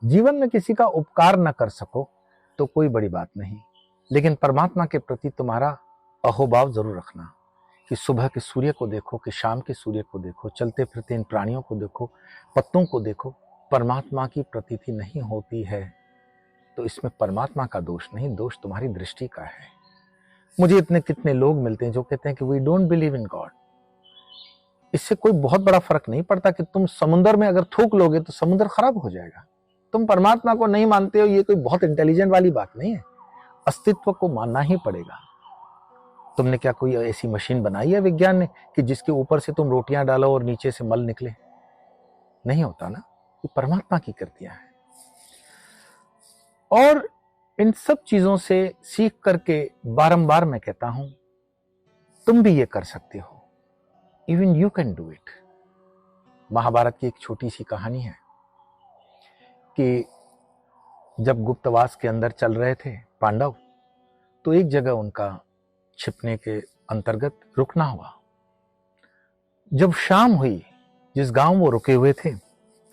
जीवन में किसी का उपकार न कर सको तो कोई बड़ी बात नहीं, लेकिन परमात्मा के प्रति तुम्हारा अहोभाव जरूर रखना कि सुबह के सूर्य को देखो, कि शाम के सूर्य को देखो, चलते फिरते इन प्राणियों को देखो, पत्तों को देखो, परमात्मा की प्रतीति नहीं होती है तो इसमें परमात्मा का दोष नहीं, दोष तुम्हारी दृष्टि का है। मुझे इतने कितने लोग मिलते हैं जो कहते हैं कि we don't believe in God. इससे कोई बहुत बड़ा फर्क नहीं पड़ता कि तुम समुद्र में अगर थूक लोगे तो समुद्र खराब हो जाएगा। तुम परमात्मा को नहीं मानते हो, ये कोई बहुत इंटेलिजेंट वाली बात नहीं है। अस्तित्व को मानना ही पड़ेगा। तुमने क्या कोई ऐसी मशीन बनाई है विज्ञान ने कि जिसके ऊपर से तुम रोटियां डालो और नीचे से मल निकले? नहीं होता ना, ये परमात्मा की कृतियां हैं। और इन सब चीजों से सीख करके बारंबार मैं कहता हूं तुम भी ये कर सकते हो। Even you can do it. Mahabharata की एक छोटी सी कहानी है कि जब गुप्तवास के अंदर चल रहे थे पांडव, तो एक जगह उनका छिपने के अंतर्गत रुकना हुआ। जब शाम हुई, जिस गांव वो रुके हुए थे,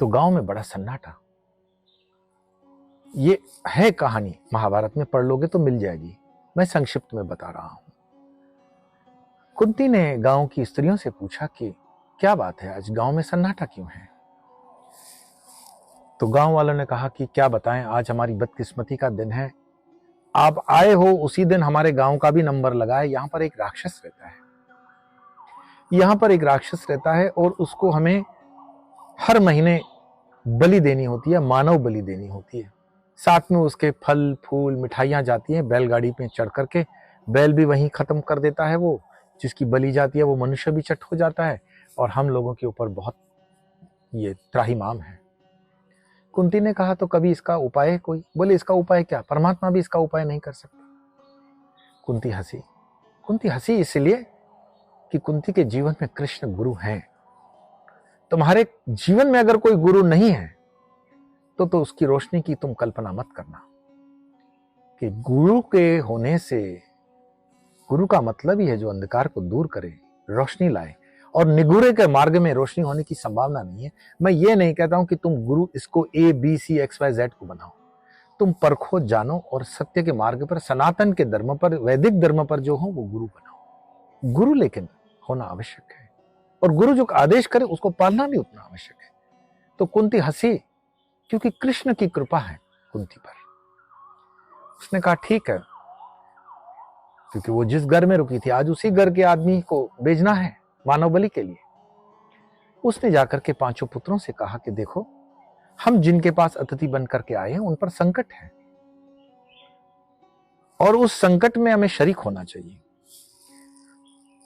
तो गांव में बड़ा सन्नाटा। ये है कहानी, महाभारत में पढ़ लोगे तो मिल जाएगी, मैं संक्षिप्त में बता रहा हूं। कुंती ने गांव की स्त्रियों से पूछा कि क्या बात है, आज गांव में सन्नाटा क्यों है? तो गांव वालों ने कहा कि क्या बताएं, आज हमारी बदकिस्मती का दिन है। आप आए हो उसी दिन हमारे गांव का भी नंबर लगा है। यहां पर एक राक्षस रहता है, यहां पर एक राक्षस रहता है और उसको हमें हर महीने बलि देनी होती है, मानव बलि देनी होती है। साथ में उसके फल फूल मिठाइयां जाती हैं बैलगाड़ी पे चढ़ करके। बैल भी वहीं खत्म कर देता है, वो जिसकी बलि जाती है वो मनुष्य भी चट हो जाता है और हम लोगों के ऊपर बहुत ये त्राहिमाम है। कुंती ने कहा तो कभी इसका उपाय है कोई? बोले इसका उपाय क्या, परमात्मा भी इसका उपाय नहीं कर सकता। कुंती हंसी। कुंती हंसी इसलिए कि कुंती के जीवन में कृष्ण गुरु हैं। तुम्हारे जीवन में अगर कोई गुरु नहीं है तो उसकी रोशनी की तुम कल्पना मत करना कि गुरु के होने से, गुरु का मतलब ही है जो अंधकार को दूर करे, रोशनी लाए, और निगूरे के मार्ग में रोशनी होने की संभावना नहीं है। मैं ये नहीं कहता हूं कि तुम गुरु इसको ABCXYZ को बनाओ। तुम परखो, जानो और सत्य के मार्ग पर, सनातन के धर्म पर, वैदिक धर्म पर जो हो वो गुरु बनाओ। गुरु लेकिन होना आवश्यक है, और गुरु जो आदेश करे उसको पालना भी उतना आवश्यक है। तो कुंती हंसी क्योंकि कृष्ण की कृपा है कुंती पर। उसने कहा ठीक है, क्योंकि वो जिस घर में रुकी थी आज उसी घर के आदमी को भेजना है मानव बलि के लिए। उसने जाकर के 5 पुत्रों से कहा कि देखो, हम जिनके पास अतिथि बन करके आए हैं उन पर संकट है और उस संकट में हमें शरीक होना चाहिए।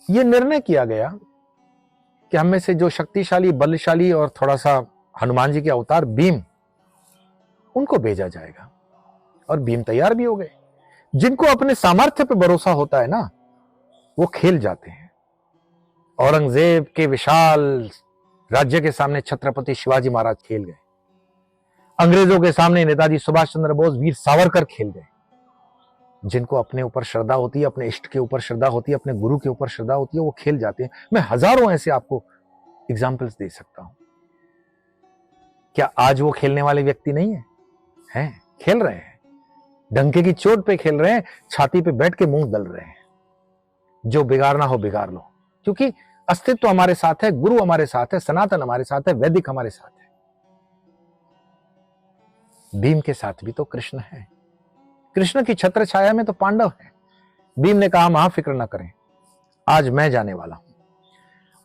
यह निर्णय किया गया कि हम में से जो शक्तिशाली, बलशाली और थोड़ा सा हनुमान जी के अवतार भीम, उनको भेजा जाएगा। और भीम तैयार भी हो गए। जिनको अपने सामर्थ्य पे भरोसा होता है ना, वो खेल जाते हैं। औरंगजेब के विशाल राज्य के सामने छत्रपति शिवाजी महाराज खेल गए। अंग्रेजों के सामने नेताजी सुभाष चंद्र बोस, वीर सावरकर खेल गए। जिनको अपने ऊपर श्रद्धा होती है, अपने इष्ट के ऊपर श्रद्धा होती है, अपने गुरु के ऊपर श्रद्धा होती है, वो खेल जाते हैं। मैं हजारों ऐसे आपको एग्जाम्पल्स दे सकता हूं। क्या आज वो खेलने वाले व्यक्ति नहीं है? हैं, खेल रहे हैं, डंके की चोट पे खेल रहे हैं, छाती पे बैठ के मुंह दल रहे हैं। जो बिगाड़ना हो बिगाड़ लो, क्योंकि अस्तित्व हमारे साथ है, गुरु हमारे साथ है, सनातन हमारे साथ है, वैदिक हमारे साथ है। भीम के साथ भी तो कृष्ण है। कृष्ण की छत्र छाया में तो पांडव है। भीम ने कहा महा फिक्र ना करें, आज मैं जाने वाला हूं।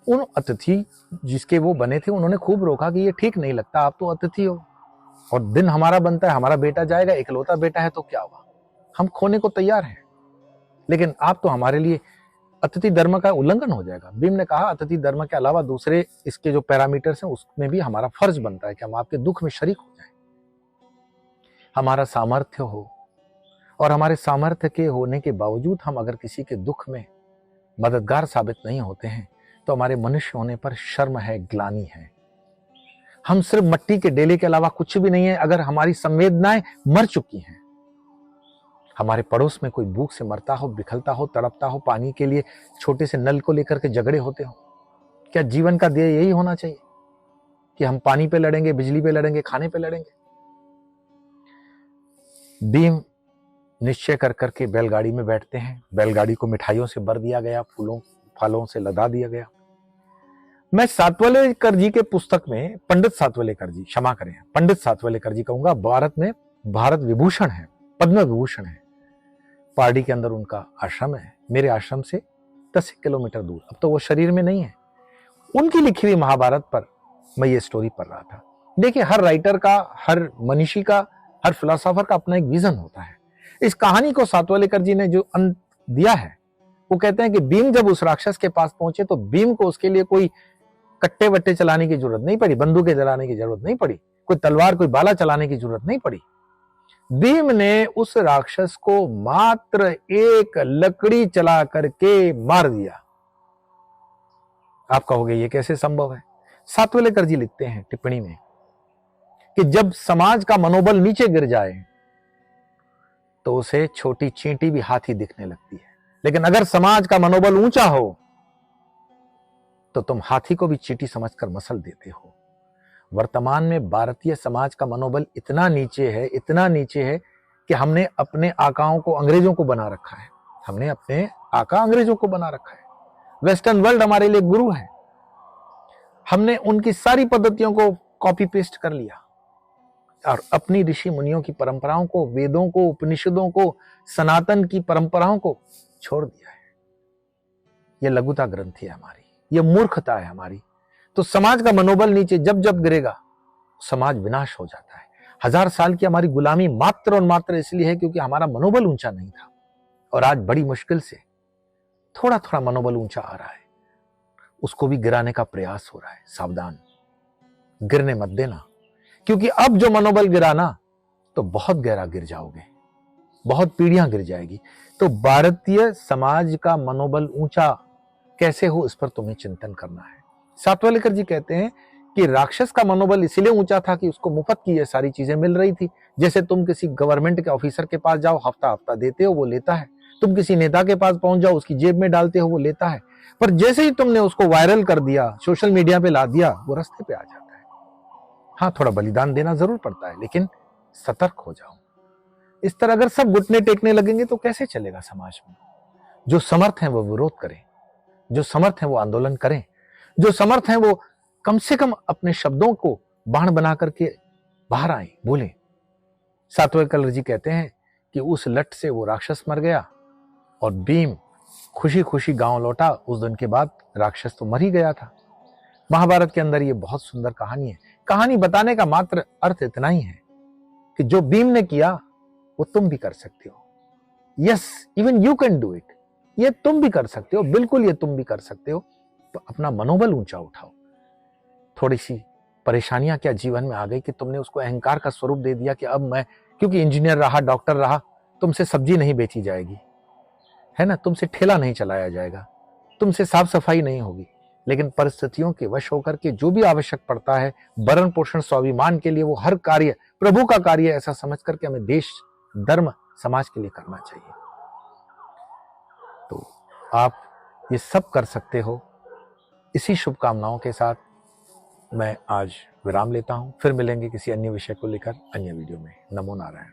उन अतिथि जिसके वो बने थे उन्होंने खूब रोका कि ये ठीक नहीं लगता, आप तो अतिथि हो और दिन हमारा बनता है, हमारा बेटा जाएगा, इकलौता बेटा है तो क्या हुआ, हम खोने को तैयार हैं, लेकिन आप तो हमारे लिए अतिथि धर्म का उल्लंघन हो जाएगा। भीम ने कहा अतिथि धर्म के अलावा दूसरे इसके जो पैरामीटर्स हैं उसमें भी हमारा फर्ज बनता है कि हम आपके दुख में शरीक हो जाएं। हमारा सामर्थ्य हो, और हमारे सामर्थ्य के होने के बावजूद हम अगर किसी के दुख में मददगार साबित नहीं होते हैं तो हमारे मनुष्य होने पर शर्म है, ग्लानि है। हम सिर्फ मट्टी के डेले के अलावा कुछ भी नहीं है अगर हमारी संवेदनाएं मर चुकी हैं। हमारे पड़ोस में कोई भूख से मरता हो, बिखलता हो, तड़पता हो, पानी के लिए छोटे से नल को लेकर के झगड़े होते हो, क्या जीवन का ध्येय यही होना चाहिए कि हम पानी पे लड़ेंगे, बिजली पे लड़ेंगे, खाने पे लड़ेंगे? भीम निश्चय कर करके बैलगाड़ी में बैठते हैं। बैलगाड़ी को मिठाइयों से भर दिया गया, फूलों फलों से लदा दिया गया। मैं सातवलेकर जी के पुस्तक में, पंडित सातवलेकर जी, क्षमा करें, पंडित सातवलेकर जी कहूंगा, भारत में भारत विभूषण है, पद्म विभूषण है। पार्टी के अंदर उनका आश्रम है, मेरे आश्रम से 10 किलोमीटर दूर। अब तो वो शरीर में नहीं है। उनकी लिखी हुई महाभारत पर मैं ये स्टोरी पढ़ रहा था। देखिए, हर राइटर का, हर मनीषी का, हर फिलोसोफर का अपना एक विजन होता है। इस कहानी को सातवलेकर जी ने जो अंत दिया है, वो कहते हैं कि भीम जब उस राक्षस के पास पहुंचे तो भीम को उसके लिए कोई कट्टे वट्टे चलाने की जरूरत नहीं पड़ी, बंदूकें जलाने की जरूरत नहीं पड़ी, कोई तलवार कोई भाला चलाने की जरूरत नहीं पड़ी। भीम ने उस राक्षस को मात्र एक लकड़ी चला करके मार दिया। आप कहोगे ये कैसे संभव है? सातवलेकर जी लिखते हैं टिप्पणी में कि जब समाज का मनोबल नीचे गिर जाए तो उसे छोटी चींटी भी हाथी दिखने लगती है, लेकिन अगर समाज का मनोबल ऊंचा हो तो तुम हाथी को भी चींटी समझकर मसल देते हो। वर्तमान में भारतीय समाज का मनोबल इतना नीचे है कि हमने अपने आकाओं को, अंग्रेजों को बना रखा है। हमने अपने आका अंग्रेजों को बना रखा है। वेस्टर्न वर्ल्ड हमारे लिए गुरु है। हमने उनकी सारी पद्धतियों को कॉपी पेस्ट कर लिया और अपनी ऋषि मुनियों की परंपराओं को, वेदों को, उपनिषदों को, सनातन की परंपराओं को छोड़ दिया है। यह लघुता ग्रंथि है हमारी, यह मूर्खता है हमारी। तो समाज का मनोबल नीचे जब जब गिरेगा, समाज विनाश हो जाता है। 1000 साल की हमारी गुलामी मात्र और मात्र इसलिए है क्योंकि हमारा मनोबल ऊंचा नहीं था, और आज बड़ी मुश्किल से थोड़ा थोड़ा मनोबल ऊंचा आ रहा है, उसको भी गिराने का प्रयास हो रहा है। सावधान, गिरने मत देना, क्योंकि अब जो मनोबल गिराना तो बहुत गहरा गिर जाओगे, बहुत पीढ़ियां गिर जाएगी। तो भारतीय समाज का मनोबल ऊंचा कैसे हो, इस पर तुम्हें चिंतन करना है। सातवलेकर जी कहते हैं कि राक्षस का मनोबल इसलिए ऊंचा था कि उसको मुफ्त की ये सारी चीजें मिल रही थी। जैसे तुम किसी गवर्नमेंट के ऑफिसर के पास जाओ, हफ्ता हफ्ता देते हो, वो लेता है। तुम किसी नेता के पास पहुंच जाओ, उसकी जेब में डालते हो, वो लेता है। पर जैसे ही तुमने उसको वायरल कर दिया, सोशल मीडिया पे ला दिया, वो रास्ते पे आ जाता है। हाँ, थोड़ा बलिदान देना जरूर पड़ता है, लेकिन सतर्क हो जाओ। इस तरह अगर सब घुटने टेकने लगेंगे तो कैसे चलेगा समाज में? जो समर्थ हैं वो विरोध करें, जो समर्थ हैं वो आंदोलन करें, जो समर्थ हैं वो कम से कम अपने शब्दों को बाण बना करके बाहर आए, बोले। सातवलेकर जी कहते हैं कि उस लट से वो राक्षस मर गया और भीम खुशी खुशी गांव लौटा। उस दिन के बाद राक्षस तो मर ही गया था। महाभारत के अंदर ये बहुत सुंदर कहानी है। कहानी बताने का मात्र अर्थ इतना ही है कि जो भीम ने किया वो तुम भी कर सकते हो। Yes, even you can do it. ये तुम भी कर सकते हो, बिल्कुल ये तुम भी कर सकते हो। तो अपना मनोबल ऊंचा उठाओ। थोड़ी सी परेशानियां क्या जीवन में आ गई कि तुमने उसको अहंकार का स्वरूप दे दिया कि अब मैं क्योंकि इंजीनियर रहा, डॉक्टर रहा, तुमसे सब्जी नहीं बेची जाएगी, है ना, तुमसे ठेला नहीं चलाया जाएगा, तुमसे साफ सफाई नहीं होगी। लेकिन परिस्थितियों के वश होकर के जो भी आवश्यक पड़ता है, भरण पोषण स्वाभिमान के लिए, वो हर कार्य प्रभु का कार्य ऐसा समझ करके हमें देश, धर्म, समाज के लिए करना चाहिए। तो आप ये सब कर सकते हो। इसी शुभकामनाओं के साथ मैं आज विराम लेता हूं। फिर मिलेंगे किसी अन्य विषय को लेकर अन्य वीडियो में। नमो नारायण।